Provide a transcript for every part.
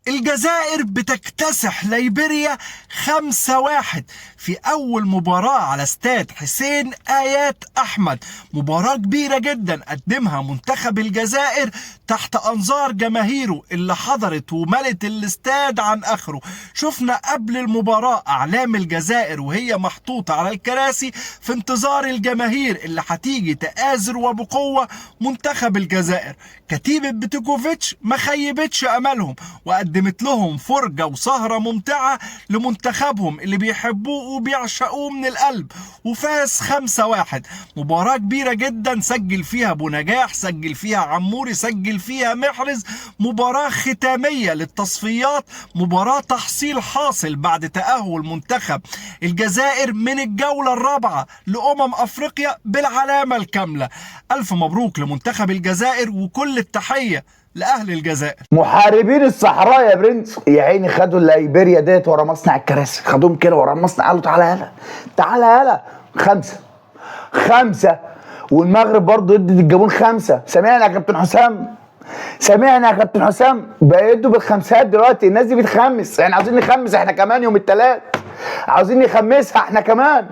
الجزائر بتكتسح ليبيريا 5-1 في أول مباراة على استاد حسين آيات أحمد. مباراة كبيرة جدا قدمها منتخب الجزائر تحت أنظار جماهيره اللي حضرت وملت الاستاد عن آخره. شفنا قبل المباراة أعلام الجزائر وهي محطوطة على الكراسي في انتظار الجماهير اللي هتيجي تآزر وبقوة منتخب الجزائر. كتيبة بيتكوفيتش ما خيبتش أملهم وقدمت لهم فرجة وسهرة ممتعة لمنتخبهم اللي بيحبوه وبيعشقوه من القلب، وفاز 5-1. مباراة كبيرة جدا سجل فيها ابو نجاح، سجل فيها عموري، سجل فيها محرز. مباراة ختامية للتصفيات، مباراة تحصيل حاصل بعد تأهل منتخب الجزائر من الجولة الرابعة لأمم أفريقيا بالعلامة الكاملة. ألف مبروك لمنتخب الجزائر وكل التحية لأهل الجزائر. محاربين الصحراء يا برنس يا عيني خدوا الليبيريا ديت ورا مصنع الكراسي، خدوهم كده ورا المصنع قالوا تعالى هلا تعالى هلا. 5 والمغرب برضه ادت الجابون 5. سمعنا يا كابتن حسام؟ سمعنا يا كابتن حسام؟ بقى يدوا بالخمسات دلوقتي، الناس دي بتخمس، احنا عاوزين نخمس احنا كمان يوم الثلاث، عاوزين نخمسها احنا كمان،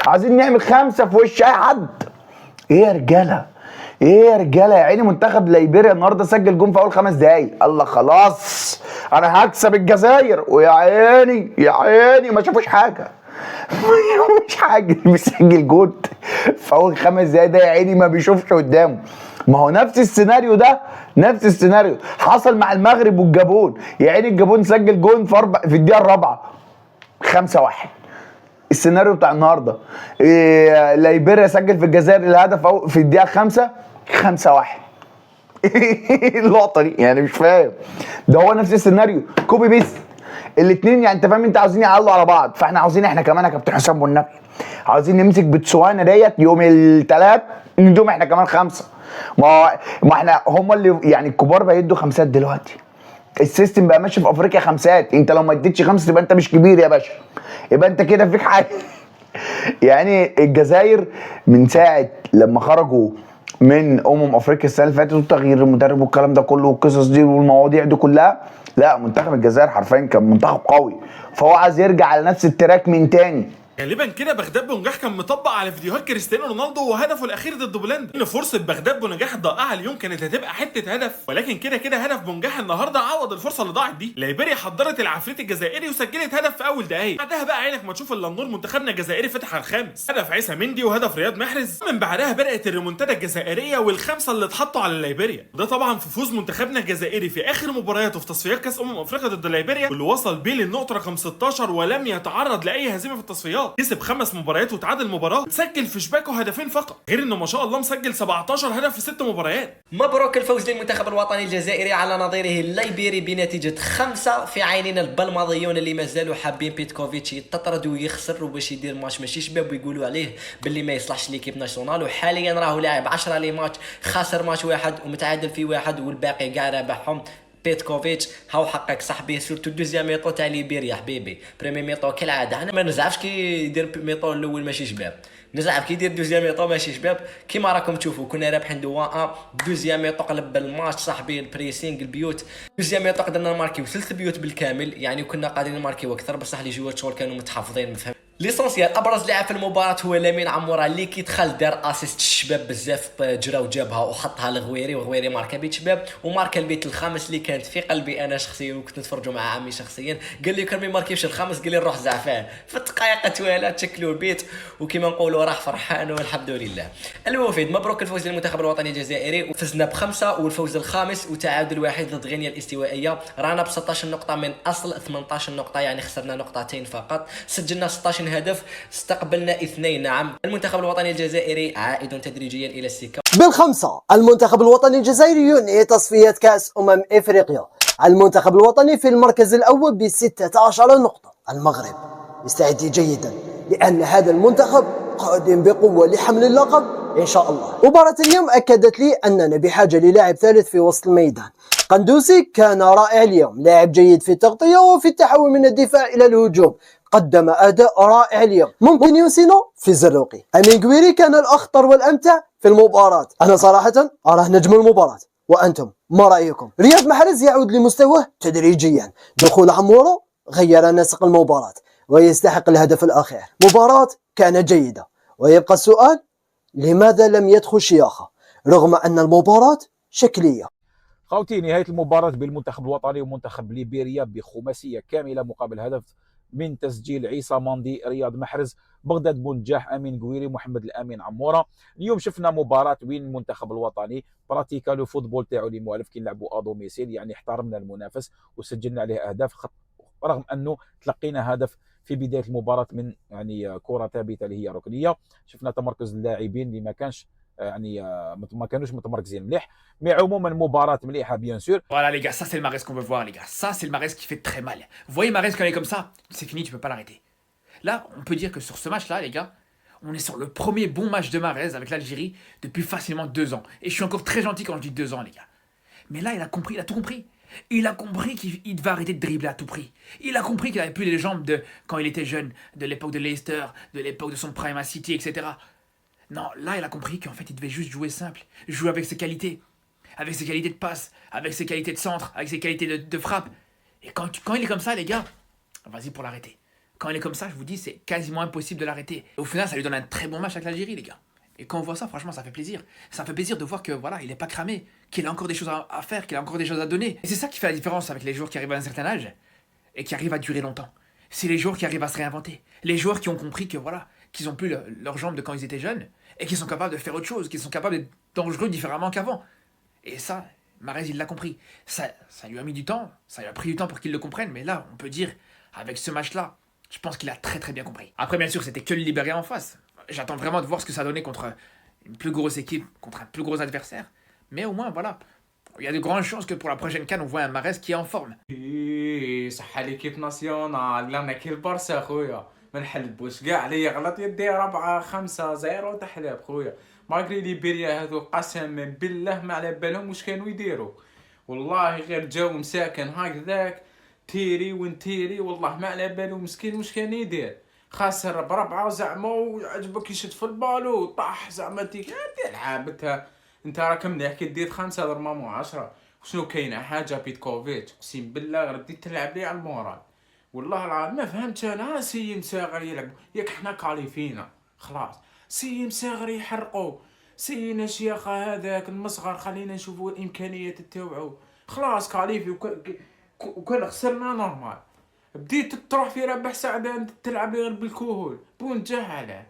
عاوزين نعمل 5 في وش اي حد. ايه يا رجاله؟ ايه يا رجاله؟ يا عيني منتخب ليبيريا النهارده سجل جون في اول 5 دقايق. الله خلاص انا هكسب الجزائر، ويا عيني يا عيني ما شافوش حاجه مش حاجه. بيسجل جون في اول 5 دقايق ده يا عيني ما بيشوفش قدامه. ما هو نفس السيناريو ده، نفس السيناريو حصل مع المغرب والجابون. يا عيني الجابون سجل جون في الدقيقه الرابعه 5-1. السيناريو بتاع النهارده ليبيريا سجل في الجزائر الهدف في الدقيقه 5-1. اللقطه دي يعني مش فاهم، ده هو نفس السيناريو كوبي بيست الاثنين. يعني انت فاهم، انت عاوزين يعلوا على بعض، فاحنا عاوزين احنا كمان يا كابتن حسام والنبي عاوزين نمسك بتسوانا ديت يوم الثلاث ندوم احنا كمان 5. ما احنا هم اللي يعني الكبار بقى يدوا 5 دلوقتي. السيستم بقى ماشي في افريقيا 5. انت لو ما اديتش 5 تبقى انت مش كبير يا باشا، يبقى انت كده فيك حاجه. يعني الجزائر من ساعه لما خرجوا من افريقيا السنه اللي فاتت وتغيير المدرب والكلام ده كله والقصص دي والمواضيع دي كلها، لا منتخب الجزائر حرفيا كان منتخب قوي، فهو عايز يرجع على نفس التراك من تاني. غالبا كده بغداد بونجاح كان مطبق على فيديوهات كريستيانو رونالدو وهدفه الاخير ضد بولندا، ان فرصه بغداد بونجاح الضائعه اليوم كانت هتبقى حته هدف، ولكن كده هدف بونجاح النهارده عوض الفرصه اللي ضاعت دي. ليبيريا حضرت العفريت الجزائري وسجلت هدف في اول دقايق، بعدها بقى عينك ما تشوف الا النور منتخبنا الجزائري فتح على الخامس، هدف عيسى مندي وهدف رياض محرز. من بعدها بدات الريمونتادا الجزائريه والخمسه اللي اتحطوا على ليبيريا، ده طبعا في فوز منتخبنا الجزائري في اخر مبارياته في تصفيات كاس افريقيا ضد ليبيريا، واللي وصل بيه للنقطه رقم 16 ولم يتعرض لاي هزيمه في التصفيات. كسب 5 مباريات وتعادل مباراه، سجل في شباكه هدفين فقط، غير انه ما شاء الله مسجل 17 هدف في 6 مباريات. مبروك الفوز للمنتخب الوطني الجزائري على نظيره الليبيري بنتيجه 5 في عيننا البلماضيون اللي مازالوا حابين بيتكوفيتش يتطرد ويخسر باش يدير ماتش ماشي شباب ويقولوا عليه باللي ما يصلحش ليكيب ناسيونال، وحاليا راهو لاعب 10 لي ماتش، خاسر ماتش واحد ومتعادل في واحد والباقي كاع رابحهم. بيتكوفيتش هاو حقك صاحبي، سورتو دوزيام ميطو تاع ليبيريا حبيبي. بريمي ميطو كالعاده انا ما نزعفش كي يدير ميطو الاول ماشي شباب، نزعف كي يدير دوزيام ميطو ماشي شباب. كيما راكم تشوفوا كنا رابحين 2-1، دوزيام ميطو قلب الماتش صاحبي، البريسينغ البيوت. دوزيام ميطو قدرنا نماركيو 3 بيوت بالكامل، يعني كنا قادرين نماركيو اكثر بصح لي جوات شغل كانوا متحفظين مفهم. ليسونسيال ابرز لاعب في المباراه هو لامين عمورة اللي كي دخل دار اسيست الشباب بزاف، جرا وجابها وحطها لغويري وغويري ماركا بيت شباب، وماركا البيت الخامس اللي كانت في قلبي انا شخصيا وكنت نتفرجوا مع عمي شخصيا. قال لي كان ما ماركيوش الخامس، قال لي نروح زعفان في الدقائق توالى تشكلوا البيت وكما نقولوا راح فرحان والحمد لله. المفيد مبروك الفوز للمنتخب الوطني الجزائري، وفزنا ب5 والفوز الخامس وتعادل واحد ضد غينيا الاستوائيه. رانا ب 16 نقطه من اصل 18 نقطه، يعني خسرنا نقطتين فقط، سجلنا 16 هدف، استقبلنا 2. نعم المنتخب الوطني الجزائري عائد تدريجيا الى السكه. بالخمسة المنتخب الوطني الجزائري ينهي تصفية كأس افريقيا. المنتخب الوطني في المركز الاول ب16 نقطة. المغرب يستعد جيدا لان هذا المنتخب قادم بقوة لحمل اللقب ان شاء الله. مباراة اليوم اكدت لي اننا بحاجة للاعب ثالث في وسط الميدان. قندوسي كان رائع اليوم، لاعب جيد في التغطية وفي التحول من الدفاع الى الهجوم، قدم اداء رائع اليوم. ممكن يوسينو في الزروقي. امين قويري كان الاخطر والامتع في المباراة، انا صراحة اراه نجم المباراة وأنتم ما رأيكم؟ رياض محرز يعود لمستواه تدريجيا، دخول عمورو غير نسق المباراة ويستحق الهدف الأخير. مباراة كانت جيدة، ويبقى السؤال: لماذا لم يدخل شياخة رغم أن المباراة شكلية؟ خوتي، نهاية المباراة بالمنتخب الوطني ومنتخب ليبيريا بخماسية كاملة مقابل هدف من تسجيل عيسى ماندي، رياض محرز، بغداد بونجاح، امين قويري، محمد الامين عموره. اليوم شفنا مباراه وين المنتخب الوطني براتيكا لو فوتبول تاعو اللي موالف كي نلعبوا ادوميسيل، يعني احترمنا المنافس وسجلنا عليه اهداف، رغم انه تلقينا هدف في بدايه المباراه من يعني كره ثابته اللي هي ركنيه. شفنا تمركز اللاعبين اللي ما كانش يعني ما كانوش متمركزين مليح، مي عموما مباراه مليحه بيان سور. Voilà les gars, ça c'est le Mahrez qu'on veut voir les gars. Ça c'est le Mahrez qui fait très mal. Vous voyez Mahrez quand il est comme ça, c'est fini, tu peux pas l'arrêter. Là, on peut dire que sur ce match-là, les gars, on est sur le premier bon match de Mahrez avec l'Algérie depuis facilement 2 ans. Et je suis encore très gentil quand je dis 2 ans, les gars. Mais là, il a compris, il a tout compris. Il a compris qu'il devait arrêter de dribbler à tout prix. Il a compris qu'il n'avait plus les jambes de quand il était jeune, de l'époque de Leicester, de l'époque de son prime à City, etc. Non, là, il a compris qu'en fait, il devait juste jouer simple, jouer avec ses qualités. Avec ses qualités de passe, avec ses qualités de centre, avec ses qualités de frappe. Et quand il est comme ça, les gars, vas-y pour l'arrêter. Quand il est comme ça, je vous dis, c'est quasiment impossible de l'arrêter. Au final, ça lui donne un très bon match avec l'Algérie, les gars. Et quand on voit ça, franchement, ça fait plaisir. Ça fait plaisir de voir que voilà, il n'est pas cramé, qu'il a encore des choses à faire, qu'il a encore des choses à donner. Et c'est ça qui fait la différence avec les joueurs qui arrivent à un certain âge et qui arrivent à durer longtemps. C'est les joueurs qui arrivent à se réinventer. Les joueurs qui ont compris que voilà, qu'ils n'ont plus leurs jambes de quand ils étaient jeunes et qui sont capables de faire autre chose, qui sont capables d'être dangereux différemment qu'avant. Et ça, Mahrez, il l'a compris. Ça lui a mis du temps, ça lui a pris du temps pour qu'il le comprenne, mais là, on peut dire, avec ce match-là, je pense qu'il a très très bien compris. Après, bien sûr, c'était que le Libéria en face. J'attends vraiment de voir ce que ça donnait contre une plus grosse équipe, contre un plus gros adversaire. Mais au moins, voilà, il y a de grandes chances que pour la prochaine CAN, on voit un Mahrez qui est en forme. صح ليكيب ناسيونال لا كي البارسا خويا ما نحلبوش كاع اللي يغلط يدي 4-5-0 تحلب خويا. ماغري ليبيريا هذو قسما بالله ما على بالهم واش كانوا يديروا، والله غير جاو مساكن هكذاك تيري ونتيري، والله ما على بالو مسكين واش كان يدير. خاسر ب4 زعما وعجبك يشد في البالو وطاح زعما تيك لعبتها. انت راك مليح كي دير 5 ضربة 10. شنو كاينه حاجه بيتكوفيتش اقسم بالله غير بديت تلعب لي على المورال. والله العظيم ما فهمتش انا. سيم صغار يلعبوا ياك حنا كاليفينا خلاص، سيم صغار يحرقوا سينا شيخه هذاك المصغر خلينا نشوفوا الامكانيات تاوعو خلاص كاليفي وكان خسرنا نورمال. بديت تروح في ربع ساعه تلعب غير بالكهول بونجهله.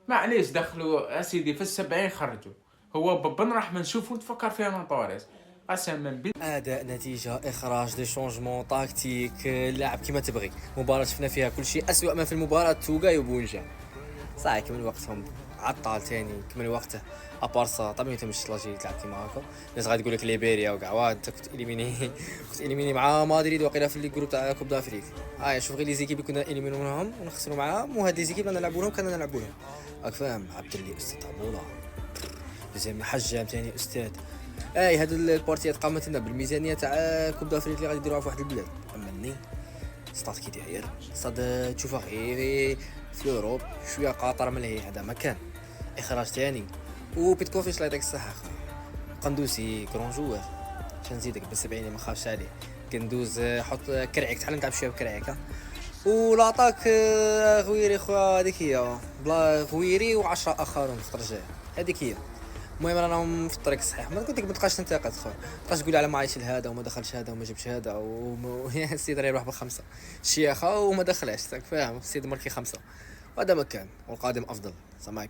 معليش دخلوا اسيدي في 70 خرجوا. هو بن راح نشوفوا تفكر فيها طوريس قسما بالله. اداء، نتيجه، اخراج، دي شونجمون، تاكتيك، اللعب كما تبغي. مباراه شفنا فيها كل شيء. اسوأ ما في المباراه توغاي وبونجا. صحيح كمل وقتهم عطال تاني كمل وقته ابارسا. طبعا انت مش تلاجي تلعب كيما هكا. الناس غادي تقول لك ليبيريا وكاع انت كنت اليميني مع مدريد وقيلا في الجروب تاع كوب دافريك. شوف غير لي زيكيب كنا اليمينو منهم ونخسروا معاهم، وهاد لي زيكيب رانا نلعبوا لهم كنا نلعبوا لهم. راك فاهم؟ عبد اللي استاذ طابوله زين حجام ثاني استاذ. هاد البارتيات قامت لنا بالميزانيه تاع كوب دافريك اللي غادي يديروها في واحد البلاد. اما ني ستاد كي داير ستاد تشوفها غير في اوروب شويه قاطره من هي هذا مكان. اخراج ثاني وبيتكوفيش الله يعطيك الصحه. قندوسي كرون جوار شنو نزيدك بالسبعيني ما خافش عليه. قندوز حط كرعيك تعلم تلعب شويه بكرعيك. ولاطاك غويري خويا هذيك هي بلا غويري و10 اخرون في الرجال هذيك هي. المهم رانا في الطريق الصحيح. ما قلت لك ما تبقاش تنتقد خويا، ما تبقاش تقول على ما عايش هذا وما دخلش هذا وما جابش هذا السيد راه يروح ب5 الشيخه وما دخلش. فاهم؟ السيد ماركي 5 وهذا مكان والقادم افضل. سامعك.